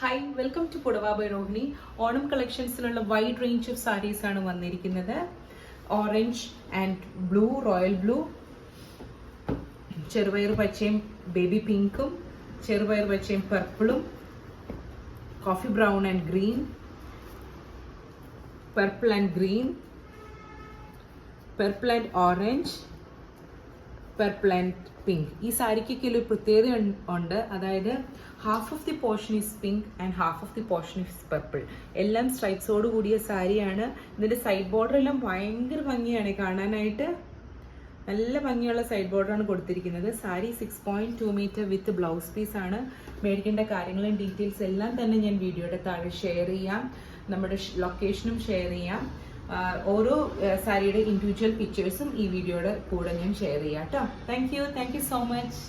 Hi welcome to Pudava by Rohini. Onam കളക്ഷൻസിലുള്ള wide range of saris ആണ് വന്നിരിക്കുന്നത്. Orange and blue, royal blue, ചെറുപയർ പച്ചയും ബേബി പിങ്കും, ചെറുപയർ പച്ചയും പർപ്പിളും, coffee brown and green, purple and green, purple and orange, purple and pink. ഈ സാരിക്കൊക്കെ ഒരു പ്രത്യേകത ഉണ്ട്, അതായത് half of the portion is pink and half of the portion is purple. എല്ലാം സ്ട്രൈപ്സോട് കൂടിയ സാരിയാണ്. ഇതിന്റെ സൈഡ് ബോർഡർ എല്ലാം ഭയങ്കര ഭംഗിയാണ് കാണാനായിട്ട്. നല്ല ഭംഗിയുള്ള സൈഡ് ബോർഡറാണ് കൊടുത്തിരിക്കുന്നത്. Sari 6.2 metre with blouse piece ആണ്. മേടിക്കേണ്ട കാര്യങ്ങളും ഡീറ്റെയിൽസ് എല്ലാം തന്നെ ഞാൻ വീഡിയോയുടെ താഴെ ഷെയർ ചെയ്യാം. നമ്മുടെ ലൊക്കേഷനും ഷെയർ ചെയ്യാം. ഓരോ സാരിയുടെ ഇൻഡിവിജ്വൽ പിക്ചേഴ്സും ഈ വീഡിയോയുടെ കൂടെ ഞാൻ ഷെയർ ചെയ്യാം കേട്ടോ. Thank you so much.